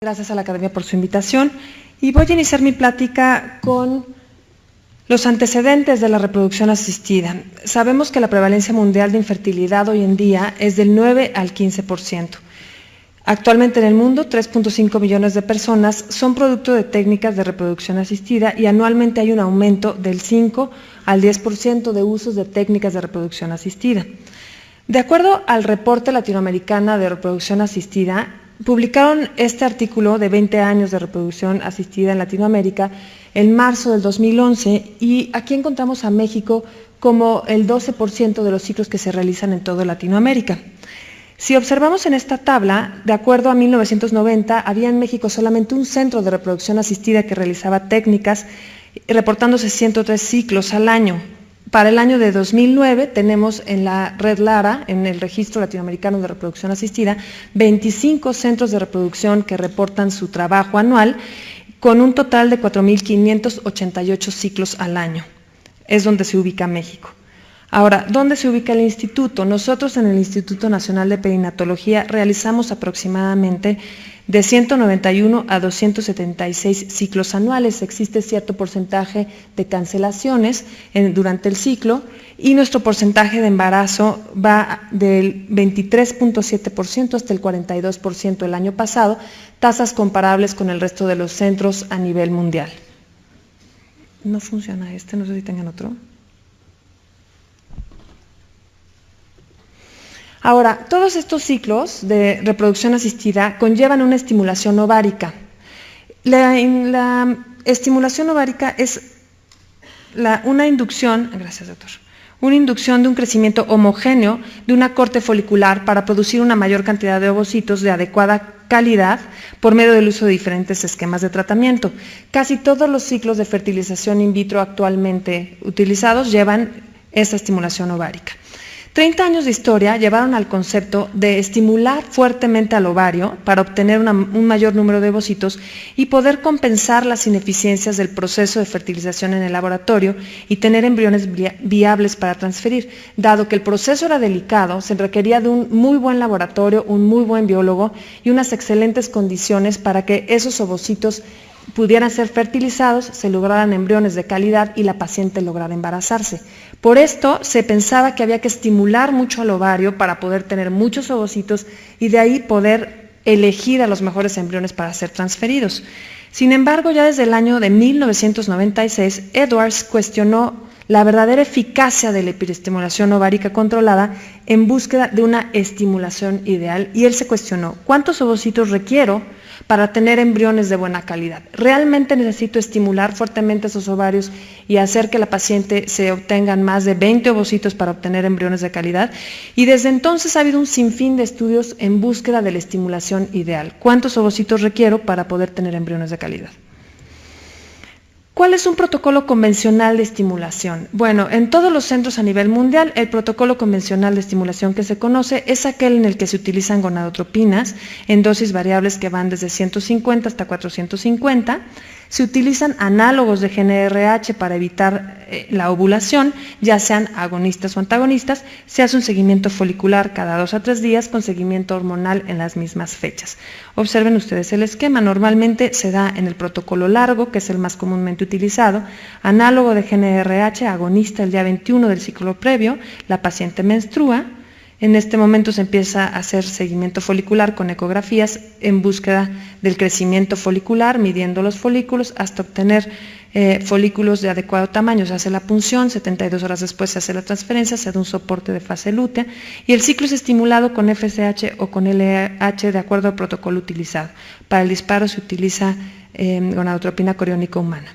Gracias a la Academia por su invitación y voy a iniciar mi plática con los antecedentes de la reproducción asistida. Sabemos que la prevalencia mundial de infertilidad hoy en día es del 9 al 15%. Actualmente en el mundo, 3.5 millones de personas son producto de técnicas de reproducción asistida y anualmente hay un aumento del 5 al 10% de usos de técnicas de reproducción asistida. De acuerdo al reporte latinoamericano de reproducción asistida, publicaron este artículo de 20 años de reproducción asistida en Latinoamérica en marzo del 2011 y aquí encontramos a México como el 12% de los ciclos que se realizan en toda Latinoamérica. Si observamos en esta tabla, de acuerdo a 1990, había en México solamente un centro de reproducción asistida que realizaba técnicas, reportándose 103 ciclos al año. Para el año de 2009 tenemos en la red LARA, en el Registro Latinoamericano de Reproducción Asistida, 25 centros de reproducción que reportan su trabajo anual con un total de 4.588 ciclos al año. Es donde se ubica México. Ahora, ¿dónde se ubica el instituto? Nosotros en el Instituto Nacional de Perinatología realizamos aproximadamente de 191 a 276 ciclos anuales. Existe cierto porcentaje de cancelaciones durante el ciclo y nuestro porcentaje de embarazo va del 23.7% hasta el 42% el año pasado, tasas comparables con el resto de los centros a nivel mundial. No funciona no sé si tengan otro. Ahora, todos estos ciclos de reproducción asistida conllevan una estimulación ovárica. La estimulación ovárica es una inducción, gracias doctor, una inducción de un crecimiento homogéneo de una corte folicular para producir una mayor cantidad de ovocitos de adecuada calidad por medio del uso de diferentes esquemas de tratamiento. Casi todos los ciclos de fertilización in vitro actualmente utilizados llevan esta estimulación ovárica. 30 años de historia llevaron al concepto de estimular fuertemente al ovario para obtener un mayor número de ovocitos y poder compensar las ineficiencias del proceso de fertilización en el laboratorio y tener embriones viables para transferir. Dado que el proceso era delicado, se requería de un muy buen laboratorio, un muy buen biólogo y unas excelentes condiciones para que esos ovocitos pudieran ser fertilizados, se lograran embriones de calidad y la paciente lograra embarazarse. Por esto se pensaba que había que estimular mucho al ovario para poder tener muchos ovocitos y de ahí poder elegir a los mejores embriones para ser transferidos. Sin embargo, ya desde el año de 1996, Edwards cuestionó la verdadera eficacia de la hiperestimulación ovárica controlada en búsqueda de una estimulación ideal y él se cuestionó, ¿cuántos ovocitos requiero para tener embriones de buena calidad? ¿Realmente necesito estimular fuertemente esos ovarios y hacer que la paciente se obtengan más de 20 ovocitos para obtener embriones de calidad? Y desde entonces ha habido un sinfín de estudios en búsqueda de la estimulación ideal. ¿Cuántos ovocitos requiero para poder tener embriones de calidad? ¿Cuál es un protocolo convencional de estimulación? Bueno, en todos los centros a nivel mundial, el protocolo convencional de estimulación que se conoce es aquel en el que se utilizan gonadotropinas en dosis variables que van desde 150 hasta 450. Se utilizan análogos de GnRH para evitar la ovulación, ya sean agonistas o antagonistas. Se hace un seguimiento folicular cada 2 a 3 días con seguimiento hormonal en las mismas fechas. Observen ustedes el esquema. Normalmente se da en el protocolo largo, que es el más comúnmente utilizado, análogo de GnRH, agonista el día 21 del ciclo previo, la paciente menstrua. En este momento se empieza a hacer seguimiento folicular con ecografías en búsqueda del crecimiento folicular, midiendo los folículos hasta obtener folículos de adecuado tamaño. Se hace la punción, 72 horas después se hace la transferencia, se da un soporte de fase lútea y el ciclo es estimulado con FSH o con LH de acuerdo al protocolo utilizado. Para el disparo se utiliza gonadotropina coriónica humana.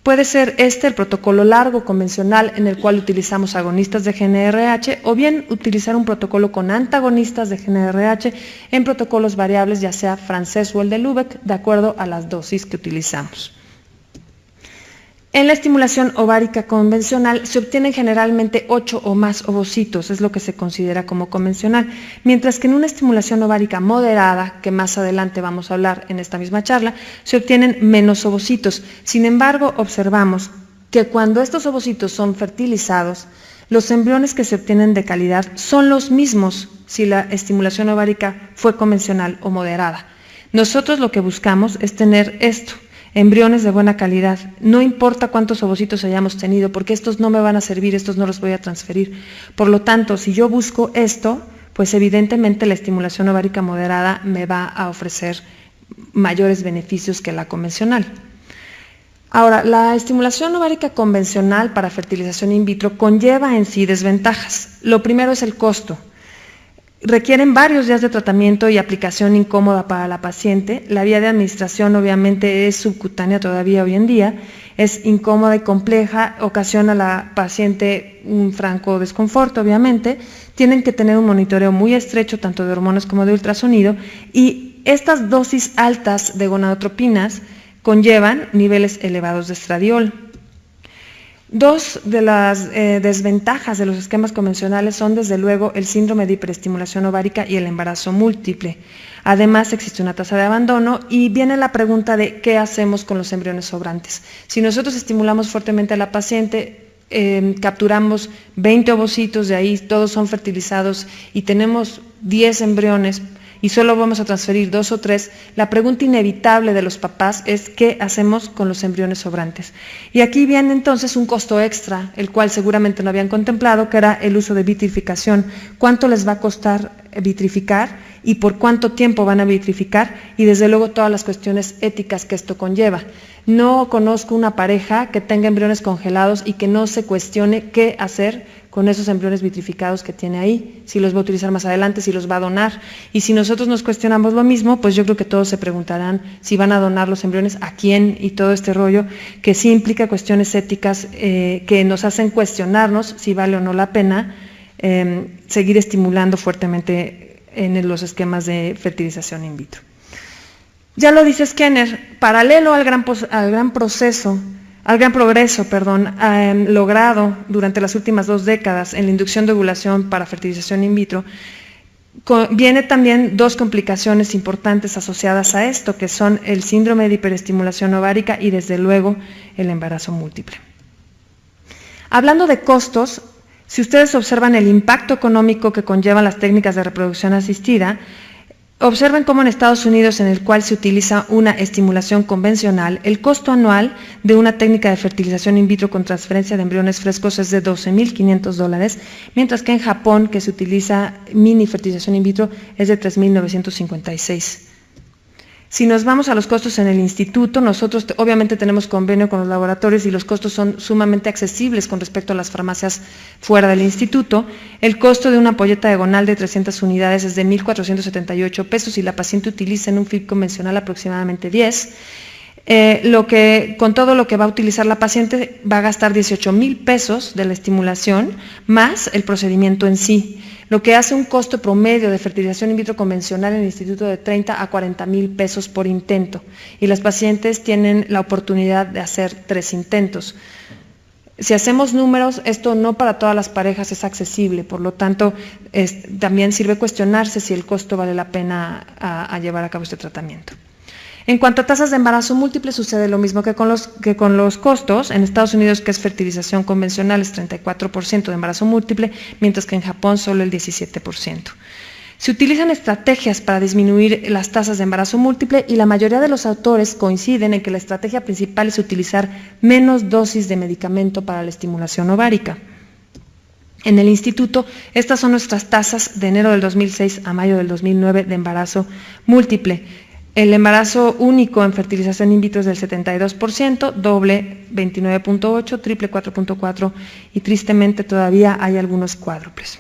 Puede ser el protocolo largo convencional en el cual utilizamos agonistas de GnRH o bien utilizar un protocolo con antagonistas de GnRH en protocolos variables, ya sea francés o el de Lübeck, de acuerdo a las dosis que utilizamos. En la estimulación ovárica convencional se obtienen generalmente 8 o más ovocitos, es lo que se considera como convencional, mientras que en una estimulación ovárica moderada, que más adelante vamos a hablar en esta misma charla, se obtienen menos ovocitos. Sin embargo, observamos que cuando estos ovocitos son fertilizados, los embriones que se obtienen de calidad son los mismos si la estimulación ovárica fue convencional o moderada. Nosotros lo que buscamos es tener esto, embriones de buena calidad. No importa cuántos ovocitos hayamos tenido, porque estos no me van a servir, estos no los voy a transferir. Por lo tanto, si yo busco esto, pues evidentemente la estimulación ovárica moderada me va a ofrecer mayores beneficios que la convencional. Ahora, la estimulación ovárica convencional para fertilización in vitro conlleva en sí desventajas. Lo primero es el costo. Requieren varios días de tratamiento y aplicación incómoda para la paciente. La vía de administración obviamente es subcutánea todavía hoy en día, es incómoda y compleja, ocasiona a la paciente un franco desconfort obviamente. Tienen que tener un monitoreo muy estrecho tanto de hormonas como de ultrasonido, y estas dosis altas de gonadotropinas conllevan niveles elevados de estradiol. Dos de las desventajas de los esquemas convencionales son desde luego el síndrome de hiperestimulación ovárica y el embarazo múltiple. Además existe una tasa de abandono y viene la pregunta de qué hacemos con los embriones sobrantes. Si nosotros estimulamos fuertemente a la paciente, capturamos 20 ovocitos, de ahí todos son fertilizados y tenemos 10 embriones, y solo vamos a transferir 2 o 3, la pregunta inevitable de los papás es ¿qué hacemos con los embriones sobrantes? Y aquí viene entonces un costo extra, el cual seguramente no habían contemplado, que era el uso de vitrificación. ¿Cuánto les va a costar vitrificar y por cuánto tiempo van a vitrificar? Y desde luego todas las cuestiones éticas que esto conlleva. No conozco una pareja que tenga embriones congelados y que no se cuestione qué hacer con esos embriones vitrificados que tiene ahí, si los va a utilizar más adelante, si los va a donar. Y si nosotros nos cuestionamos lo mismo, pues yo creo que todos se preguntarán si van a donar los embriones, a quién, y todo este rollo, que sí implica cuestiones éticas que nos hacen cuestionarnos si vale o no la pena seguir estimulando fuertemente en los esquemas de fertilización in vitro. Ya lo dice Skinner, paralelo al gran progreso logrado durante las últimas 2 décadas en la inducción de ovulación para fertilización in vitro, viene también 2 complicaciones importantes asociadas a esto, que son el síndrome de hiperestimulación ovárica y desde luego el embarazo múltiple. Hablando de costos, si ustedes observan el impacto económico que conllevan las técnicas de reproducción asistida, observen cómo en Estados Unidos, en el cual se utiliza una estimulación convencional, el costo anual de una técnica de fertilización in vitro con transferencia de embriones frescos es de $12,500, mientras que en Japón, que se utiliza mini fertilización in vitro, es de $3,956. Si nos vamos a los costos en el instituto, nosotros obviamente tenemos convenio con los laboratorios y los costos son sumamente accesibles con respecto a las farmacias fuera del instituto. El costo de una ampolleta de gonal de 300 unidades es de $1,478 y la paciente utiliza en un FIP convencional aproximadamente 10. Con todo lo que va a utilizar la paciente va a gastar $18,000 de la estimulación más el procedimiento en sí, lo que hace un costo promedio de fertilización in vitro convencional en el instituto de $30,000 a $40,000 por intento, y las pacientes tienen la oportunidad de hacer 3 intentos. Si hacemos números, esto no para todas las parejas es accesible, por lo tanto también sirve cuestionarse si el costo vale la pena a llevar a cabo este tratamiento. En cuanto a tasas de embarazo múltiple, sucede lo mismo que con los costos. En Estados Unidos, que es fertilización convencional, es 34% de embarazo múltiple, mientras que en Japón solo el 17%. Se utilizan estrategias para disminuir las tasas de embarazo múltiple y la mayoría de los autores coinciden en que la estrategia principal es utilizar menos dosis de medicamento para la estimulación ovárica. En el instituto, estas son nuestras tasas de enero del 2006 a mayo del 2009 de embarazo múltiple. El embarazo único en fertilización in vitro es del 72%, doble 29.8%, triple 4.4% y tristemente todavía hay algunos cuádruples.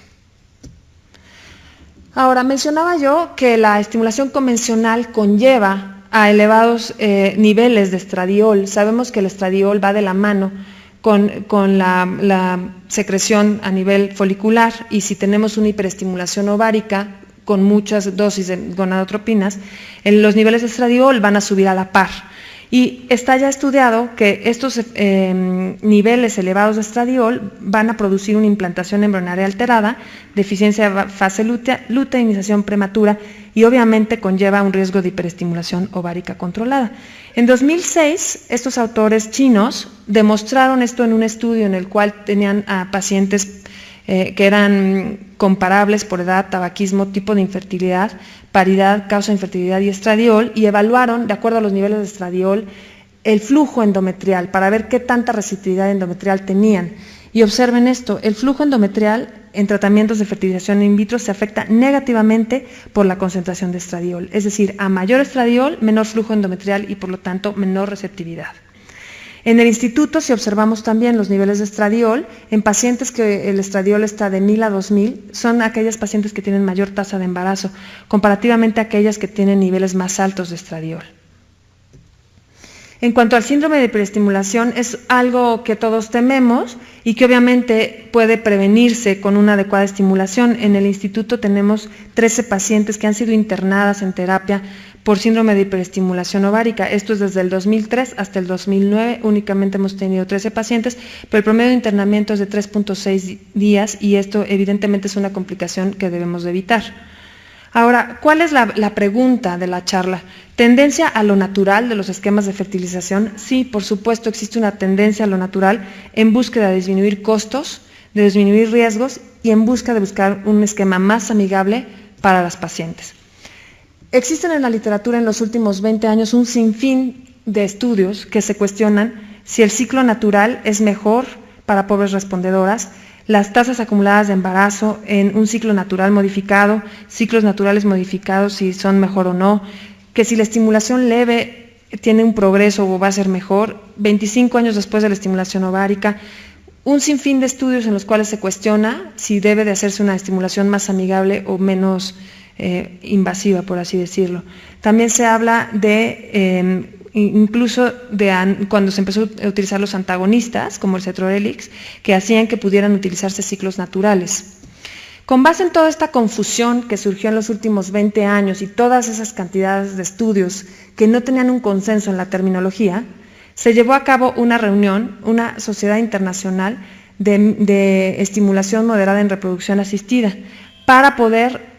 Ahora, mencionaba yo que la estimulación convencional conlleva a elevados niveles de estradiol. Sabemos que el estradiol va de la mano con la secreción a nivel folicular, y si tenemos una hiperestimulación ovárica con muchas dosis de gonadotropinas, los niveles de estradiol van a subir a la par. Y está ya estudiado que estos niveles elevados de estradiol van a producir una implantación embrionaria alterada, deficiencia de fase lútea, luteinización prematura y obviamente conlleva un riesgo de hiperestimulación ovárica controlada. En 2006, estos autores chinos demostraron esto en un estudio en el cual tenían a pacientes que eran comparables por edad, tabaquismo, tipo de infertilidad, paridad, causa de infertilidad y estradiol, y evaluaron, de acuerdo a los niveles de estradiol, el flujo endometrial para ver qué tanta receptividad endometrial tenían. Y observen esto, el flujo endometrial en tratamientos de fertilización in vitro se afecta negativamente por la concentración de estradiol, es decir, a mayor estradiol, menor flujo endometrial y por lo tanto menor receptividad. En el instituto, si observamos también los niveles de estradiol, en pacientes que el estradiol está de 1000 a 2000, son aquellas pacientes que tienen mayor tasa de embarazo, comparativamente a aquellas que tienen niveles más altos de estradiol. En cuanto al síndrome de hiperestimulación, es algo que todos tememos y que obviamente puede prevenirse con una adecuada estimulación. En el instituto tenemos 13 pacientes que han sido internadas en terapia por síndrome de hiperestimulación ovárica. Esto es desde el 2003 hasta el 2009, únicamente hemos tenido 13 pacientes, pero el promedio de internamiento es de 3.6 días y esto evidentemente es una complicación que debemos de evitar. Ahora, ¿cuál es la pregunta de la charla? ¿Tendencia a lo natural de los esquemas de fertilización? Sí, por supuesto, existe una tendencia a lo natural en búsqueda de disminuir costos, de disminuir riesgos y en busca de buscar un esquema más amigable para las pacientes. Existen en la literatura en los últimos 20 años un sinfín de estudios que se cuestionan si el ciclo natural es mejor para pobres respondedoras, las tasas acumuladas de embarazo en un ciclo natural modificado, ciclos naturales modificados, si son mejor o no, que si la estimulación leve tiene un progreso o va a ser mejor, 25 años después de la estimulación ovárica, un sinfín de estudios en los cuales se cuestiona si debe de hacerse una estimulación más amigable o menos invasiva, por así decirlo. También se habla de incluso de cuando se empezó a utilizar los antagonistas, como el cetrorelix, que hacían que pudieran utilizarse ciclos naturales. Con base en toda esta confusión que surgió en los últimos 20 años y todas esas cantidades de estudios que no tenían un consenso en la terminología, se llevó a cabo una reunión, una sociedad internacional de estimulación moderada en reproducción asistida, para poder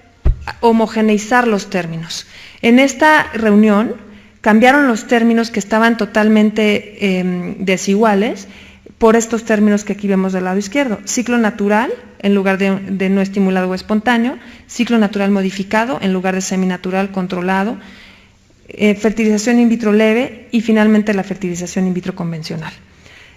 homogeneizar los términos. En esta reunión cambiaron los términos que estaban totalmente desiguales por estos términos que aquí vemos del lado izquierdo. Ciclo natural en lugar de no estimulado o espontáneo, ciclo natural modificado en lugar de seminatural controlado, fertilización in vitro leve y finalmente la fertilización in vitro convencional.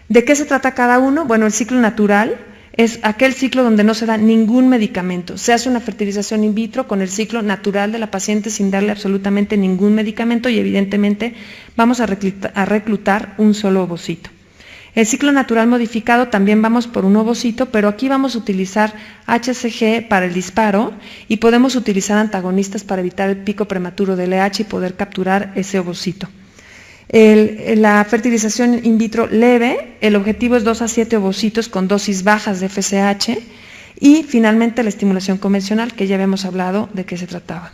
¿De qué se trata cada uno? Bueno, el ciclo natural es aquel ciclo donde no se da ningún medicamento. Se hace una fertilización in vitro con el ciclo natural de la paciente sin darle absolutamente ningún medicamento y evidentemente vamos a reclutar un solo ovocito. El ciclo natural modificado también vamos por un ovocito, pero aquí vamos a utilizar HCG para el disparo y podemos utilizar antagonistas para evitar el pico prematuro del LH y poder capturar ese ovocito. La fertilización in vitro leve, el objetivo es 2 a 7 ovocitos con dosis bajas de FSH y finalmente la estimulación convencional, que ya habíamos hablado de qué se trataba.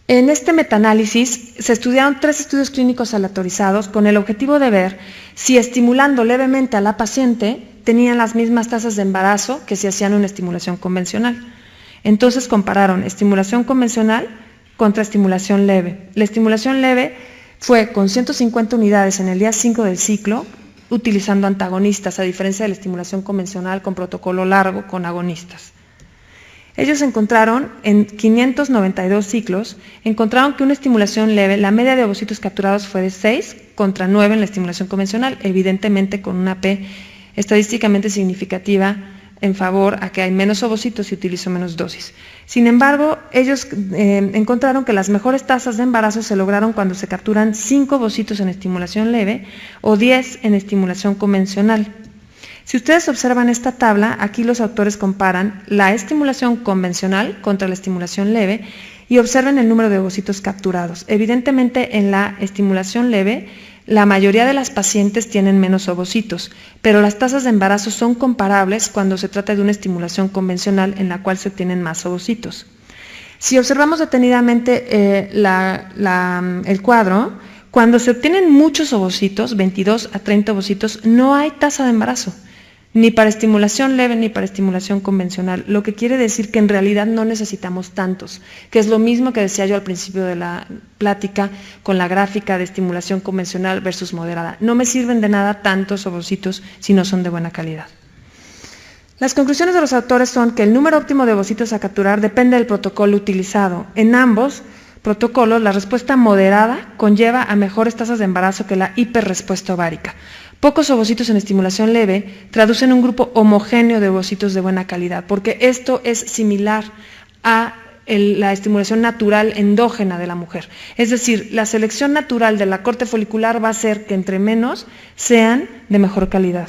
En este metaanálisis se estudiaron 3 estudios clínicos aleatorizados con el objetivo de ver si estimulando levemente a la paciente tenían las mismas tasas de embarazo que si hacían una estimulación convencional. Entonces compararon estimulación convencional contra estimulación leve. La estimulación leve fue con 150 unidades en el día 5 del ciclo, utilizando antagonistas, a diferencia de la estimulación convencional con protocolo largo con agonistas. Ellos encontraron, en 592 ciclos, encontraron que una estimulación leve, la media de ovocitos capturados fue de 6 contra 9 en la estimulación convencional, evidentemente con una P estadísticamente significativa en favor a que hay menos ovocitos y utilizo menos dosis. Sin embargo, ellos encontraron que las mejores tasas de embarazo se lograron cuando se capturan 5 ovocitos en estimulación leve o 10 en estimulación convencional. Si ustedes observan esta tabla, aquí los autores comparan la estimulación convencional contra la estimulación leve y observen el número de ovocitos capturados. Evidentemente, en la estimulación leve, la mayoría de las pacientes tienen menos ovocitos, pero las tasas de embarazo son comparables cuando se trata de una estimulación convencional en la cual se obtienen más ovocitos. Si observamos detenidamente el cuadro, cuando se obtienen muchos ovocitos, 22 a 30 ovocitos, no hay tasa de embarazo, ni para estimulación leve ni para estimulación convencional, lo que quiere decir que en realidad no necesitamos tantos, que es lo mismo que decía yo al principio de la plática con la gráfica de estimulación convencional versus moderada. No me sirven de nada tantos ovocitos si no son de buena calidad. Las conclusiones de los autores son que el número óptimo de ovocitos a capturar depende del protocolo utilizado. En ambos protocolos, la respuesta moderada conlleva a mejores tasas de embarazo que la hiperrespuesta ovárica. Pocos ovocitos en estimulación leve traducen un grupo homogéneo de ovocitos de buena calidad, porque esto es similar a la estimulación natural endógena de la mujer. Es decir, la selección natural de la corte folicular va a hacer que entre menos sean de mejor calidad.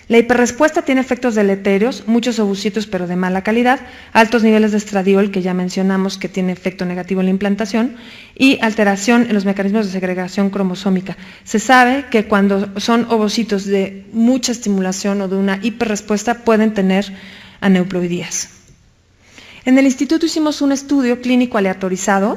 La hiperrespuesta tiene efectos deleterios, muchos ovocitos pero de mala calidad, altos niveles de estradiol, que ya mencionamos que tiene efecto negativo en la implantación, y alteración en los mecanismos de segregación cromosómica. Se sabe que cuando son ovocitos de mucha estimulación o de una hiperrespuesta pueden tener aneuploidías. En el instituto hicimos un estudio clínico aleatorizado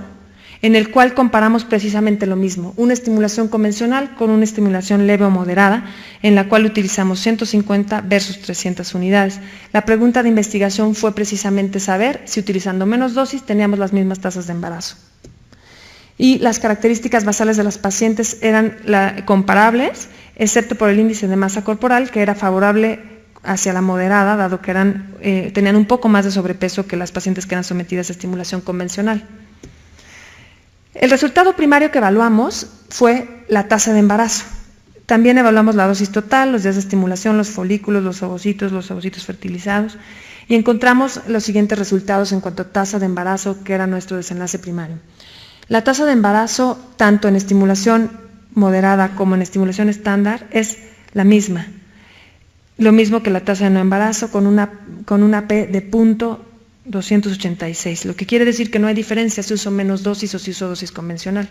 en el cual comparamos precisamente lo mismo, una estimulación convencional con una estimulación leve o moderada, en la cual utilizamos 150 versus 300 unidades. La pregunta de investigación fue precisamente saber si utilizando menos dosis teníamos las mismas tasas de embarazo. Y las características basales de las pacientes eran comparables, excepto por el índice de masa corporal, que era favorable hacia la moderada, dado que tenían un poco más de sobrepeso que las pacientes que eran sometidas a estimulación convencional. El resultado primario que evaluamos fue la tasa de embarazo. También evaluamos la dosis total, los días de estimulación, los folículos, los ovocitos fertilizados, y encontramos los siguientes resultados en cuanto a tasa de embarazo, que era nuestro desenlace primario. La tasa de embarazo, tanto en estimulación moderada como en estimulación estándar, es la misma. Lo mismo que la tasa de no embarazo, con una P de 0.286, lo que quiere decir que no hay diferencia si uso menos dosis o si uso dosis convencional.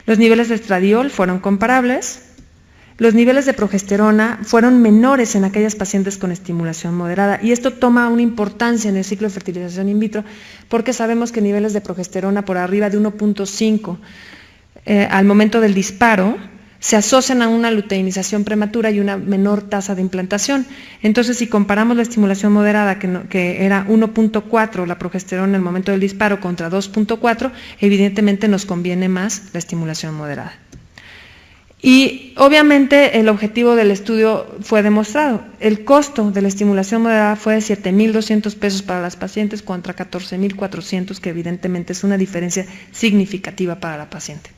Los niveles de estradiol fueron comparables. Los niveles de progesterona fueron menores en aquellas pacientes con estimulación moderada, y esto toma una importancia en el ciclo de fertilización in vitro, porque sabemos que niveles de progesterona por arriba de 1.5 al momento del disparo se asocian a una luteinización prematura y una menor tasa de implantación. Entonces, si comparamos la estimulación moderada, que era 1.4 la progesterona en el momento del disparo contra 2.4, evidentemente nos conviene más la estimulación moderada. Y obviamente el objetivo del estudio fue demostrado. El costo de la estimulación moderada fue de 7,200 pesos para las pacientes contra 14,400, que evidentemente es una diferencia significativa para la paciente.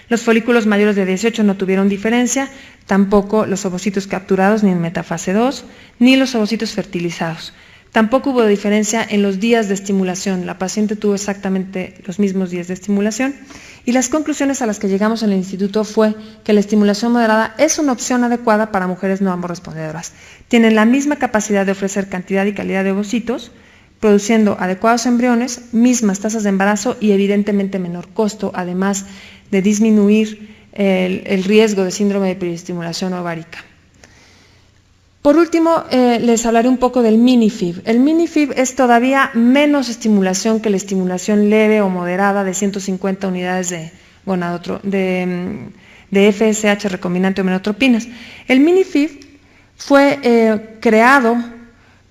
Los folículos mayores de 18 no tuvieron diferencia, tampoco los ovocitos capturados ni en metafase 2, ni los ovocitos fertilizados. Tampoco hubo diferencia en los días de estimulación, la paciente tuvo exactamente los mismos días de estimulación, y las conclusiones a las que llegamos en el instituto fue que la estimulación moderada es una opción adecuada para mujeres no amorrespondedoras. Tienen la misma capacidad de ofrecer cantidad y calidad de ovocitos, produciendo adecuados embriones, mismas tasas de embarazo y evidentemente menor costo, además de disminuir el riesgo de síndrome de periestimulación ovárica. Por último, les hablaré un poco del mini-FIV. El mini-FIV es todavía menos estimulación que la estimulación leve o moderada de 150 unidades de FSH recombinante o menotropinas. El mini-FIV fue creado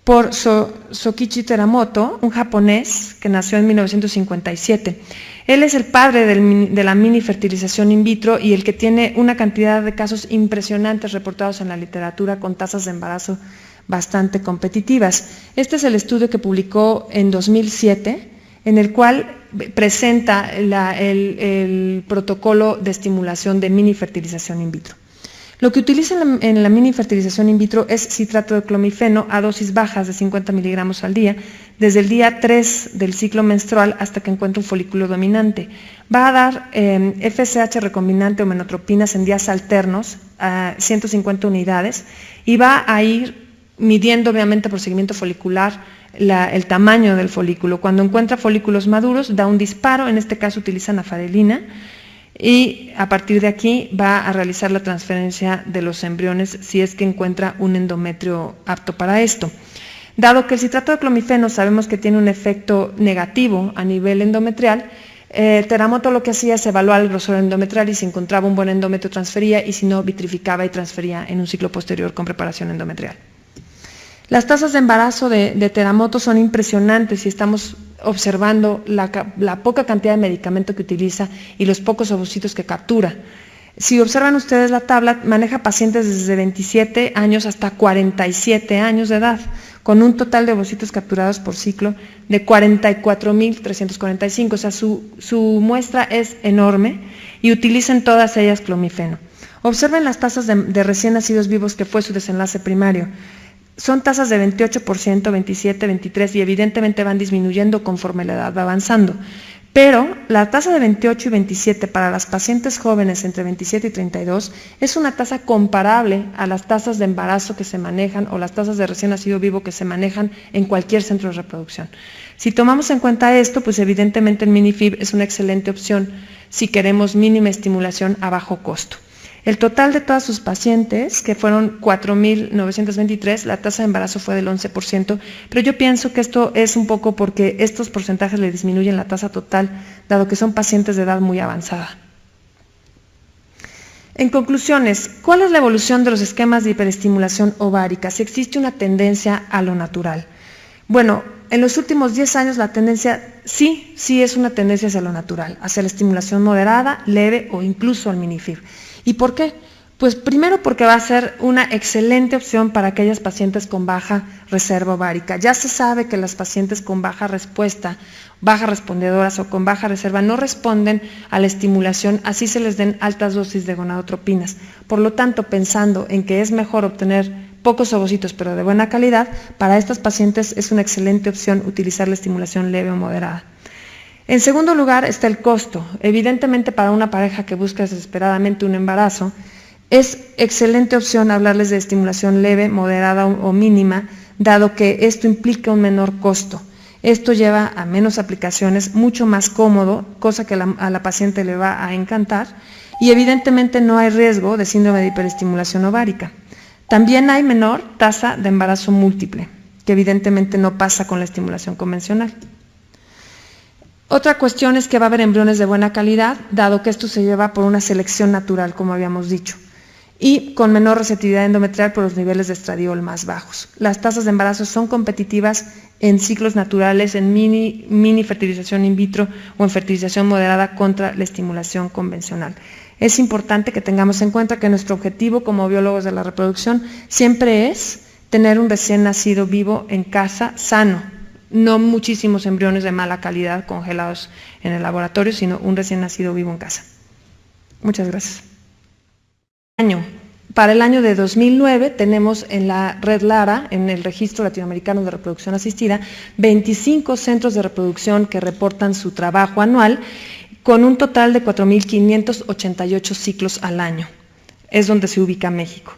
por Sokichi Teramoto, un japonés que nació en 1957. Él es el padre de la mini fertilización in vitro y el que tiene una cantidad de casos impresionantes reportados en la literatura con tasas de embarazo bastante competitivas. Este es el estudio que publicó en 2007, en el cual presenta el protocolo de estimulación de mini fertilización in vitro. Lo que utiliza en la mini fertilización in vitro es citrato de clomifeno a dosis bajas de 50 miligramos al día, desde el día 3 del ciclo menstrual hasta que encuentre un folículo dominante. Va a dar FSH recombinante o menotropinas en días alternos a 150 unidades y va a ir midiendo obviamente por seguimiento folicular el tamaño del folículo. Cuando encuentra folículos maduros da un disparo, en este caso utiliza nafarelina, y a partir de aquí va a realizar la transferencia de los embriones si es que encuentra un endometrio apto para esto. Dado que el citrato de clomifeno sabemos que tiene un efecto negativo a nivel endometrial, Teramoto lo que hacía es evaluar el grosor endometrial y si encontraba un buen endometrio transfería y si no vitrificaba y transfería en un ciclo posterior con preparación endometrial. Las tasas de embarazo de Teramoto son impresionantes y estamos observando la poca cantidad de medicamento que utiliza y los pocos ovocitos que captura. Si observan ustedes la tabla, maneja pacientes desde 27 años hasta 47 años de edad, con un total de ovocitos capturados por ciclo de 44.345, o sea, su muestra es enorme y utilizan todas ellas clomifeno. Observen las tasas de recién nacidos vivos, que fue su desenlace primario. Son tasas de 28%, 27, 23 y evidentemente van disminuyendo conforme la edad va avanzando. Pero la tasa de 28 y 27 para las pacientes jóvenes entre 27 y 32 es una tasa comparable a las tasas de embarazo que se manejan o las tasas de recién nacido vivo que se manejan en cualquier centro de reproducción. Si tomamos en cuenta esto, pues evidentemente el Minifib es una excelente opción si queremos mínima estimulación a bajo costo. El total de todas sus pacientes, que fueron 4.923, la tasa de embarazo fue del 11%, pero yo pienso que esto es un poco porque estos porcentajes le disminuyen la tasa total, dado que son pacientes de edad muy avanzada. En conclusiones, ¿cuál es la evolución de los esquemas de hiperestimulación ovárica? Si existe una tendencia a lo natural. Bueno, en los últimos 10 años la tendencia sí es una tendencia hacia lo natural, hacia la estimulación moderada, leve o incluso al Minifib. ¿Y por qué? Pues primero porque va a ser una excelente opción para aquellas pacientes con baja reserva ovárica. Ya se sabe que las pacientes con baja respuesta, bajas respondedoras o con baja reserva no responden a la estimulación, así se les den altas dosis de gonadotropinas. Por lo tanto, pensando en que es mejor obtener pocos ovocitos pero de buena calidad, para estas pacientes es una excelente opción utilizar la estimulación leve o moderada. En segundo lugar está el costo. Evidentemente, para una pareja que busca desesperadamente un embarazo, es excelente opción hablarles de estimulación leve, moderada o mínima, dado que esto implica un menor costo. Esto lleva a menos aplicaciones, mucho más cómodo, cosa que a la paciente le va a encantar, y evidentemente no hay riesgo de síndrome de hiperestimulación ovárica. También hay menor tasa de embarazo múltiple, que evidentemente no pasa con la estimulación convencional. Otra cuestión es que va a haber embriones de buena calidad, dado que esto se lleva por una selección natural, como habíamos dicho, y con menor receptividad endometrial por los niveles de estradiol más bajos. Las tasas de embarazo son competitivas en ciclos naturales, en mini fertilización in vitro o en fertilización moderada contra la estimulación convencional. Es importante que tengamos en cuenta que nuestro objetivo como biólogos de la reproducción siempre es tener un recién nacido vivo en casa sano. No muchísimos embriones de mala calidad congelados en el laboratorio, sino un recién nacido vivo en casa. Muchas gracias. Para el año de 2009 tenemos en la red LARA, en el Registro Latinoamericano de Reproducción Asistida, 25 centros de reproducción que reportan su trabajo anual, con un total de 4.588 ciclos al año. Es donde se ubica México.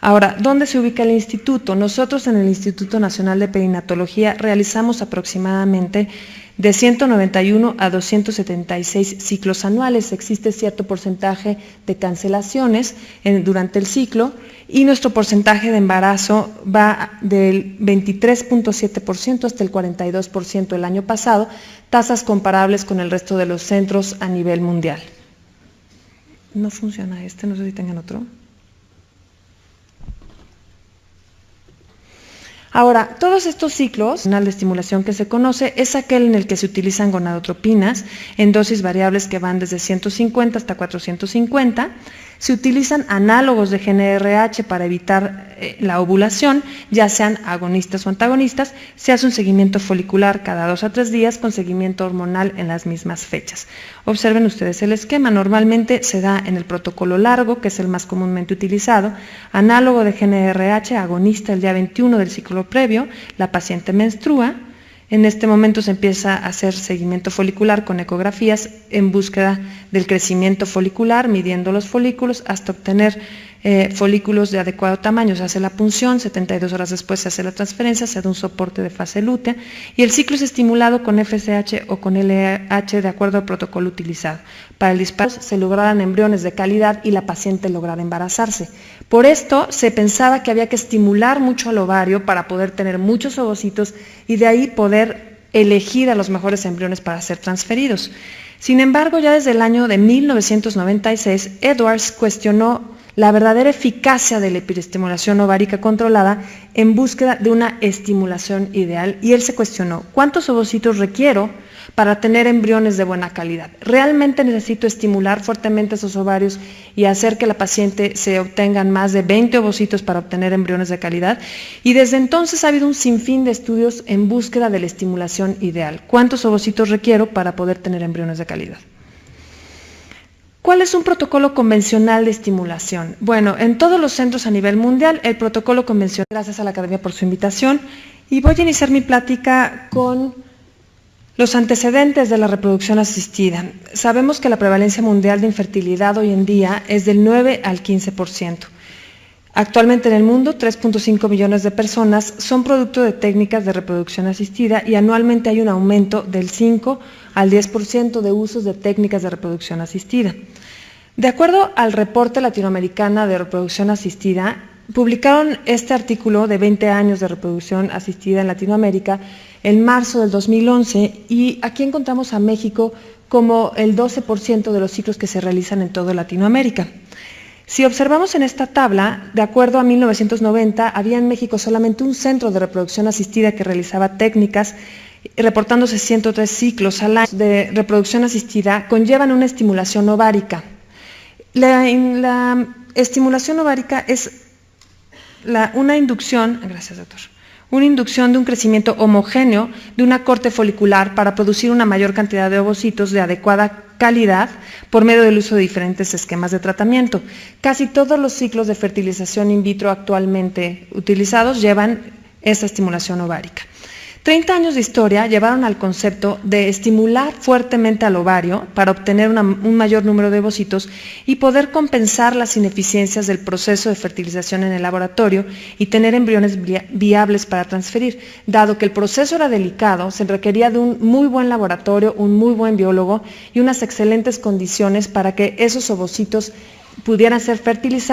Ahora, ¿dónde se ubica el instituto? Nosotros en el Instituto Nacional de Perinatología realizamos aproximadamente de 191 a 276 ciclos anuales. Existe cierto porcentaje de cancelaciones durante el ciclo y nuestro porcentaje de embarazo va del 23.7% hasta el 42% el año pasado, tasas comparables con el resto de los centros a nivel mundial. No funciona no sé si tengan otro. Ahora, todos estos ciclos, el de estimulación que se conoce es aquel en el que se utilizan gonadotropinas en dosis variables que van desde 150 hasta 450. Se utilizan análogos de GnRH para evitar la ovulación, ya sean agonistas o antagonistas. Se hace un seguimiento folicular cada 2 a 3 días con seguimiento hormonal en las mismas fechas. Observen ustedes el esquema. Normalmente se da en el protocolo largo, que es el más comúnmente utilizado, análogo de GnRH, agonista el día 21 del ciclo previo, la paciente menstrua. En este momento se empieza a hacer seguimiento folicular con ecografías en búsqueda del crecimiento folicular, midiendo los folículos hasta obtener folículos de adecuado tamaño. Se hace la punción, 72 horas después se hace la transferencia, se da un soporte de fase lútea y el ciclo es estimulado con FSH o con LH de acuerdo al protocolo utilizado. Para el disparo se lograran embriones de calidad y la paciente lograra embarazarse. Por esto se pensaba que había que estimular mucho al ovario para poder tener muchos ovocitos y de ahí poder elegir a los mejores embriones para ser transferidos. Sin embargo, ya desde el año de 1996, Edwards cuestionó la verdadera eficacia de la hiperestimulación ovárica controlada en búsqueda de una estimulación ideal, y él se cuestionó: ¿cuántos ovocitos requiero para tener embriones de buena calidad? ¿Realmente necesito estimular fuertemente esos ovarios y hacer que la paciente se obtengan más de 20 ovocitos para obtener embriones de calidad? Y desde entonces ha habido un sinfín de estudios en búsqueda de la estimulación ideal. ¿Cuántos ovocitos requiero para poder tener embriones de calidad? ¿Cuál es un protocolo convencional de estimulación? Bueno, en todos los centros a nivel mundial, el protocolo convencional. Gracias a la Academia por su invitación, y voy a iniciar mi plática con los antecedentes de la reproducción asistida. Sabemos que la prevalencia mundial de infertilidad hoy en día es del 9 al 15%. Actualmente en el mundo, 3.5 millones de personas son producto de técnicas de reproducción asistida, y anualmente hay un aumento del 5 al 10% de usos de técnicas de reproducción asistida. De acuerdo al reporte latinoamericana de reproducción asistida, publicaron este artículo de 20 años de reproducción asistida en Latinoamérica en marzo del 2011, y aquí encontramos a México como el 12% de los ciclos que se realizan en toda Latinoamérica. Si observamos en esta tabla, de acuerdo a 1990, había en México solamente un centro de reproducción asistida que realizaba técnicas, reportándose 103 ciclos al año de reproducción asistida conllevan una estimulación ovárica. La estimulación ovárica es una inducción, gracias doctor, una inducción de un crecimiento homogéneo de una corte folicular para producir una mayor cantidad de ovocitos de adecuada calidad por medio del uso de diferentes esquemas de tratamiento. Casi todos los ciclos de fertilización in vitro actualmente utilizados llevan esta estimulación ovárica. 30 años de historia llevaron al concepto de estimular fuertemente al ovario para obtener un mayor número de ovocitos y poder compensar las ineficiencias del proceso de fertilización en el laboratorio y tener embriones viables para transferir. Dado que el proceso era delicado, se requería de un muy buen laboratorio, un muy buen biólogo y unas excelentes condiciones para que esos ovocitos pudieran ser fertilizados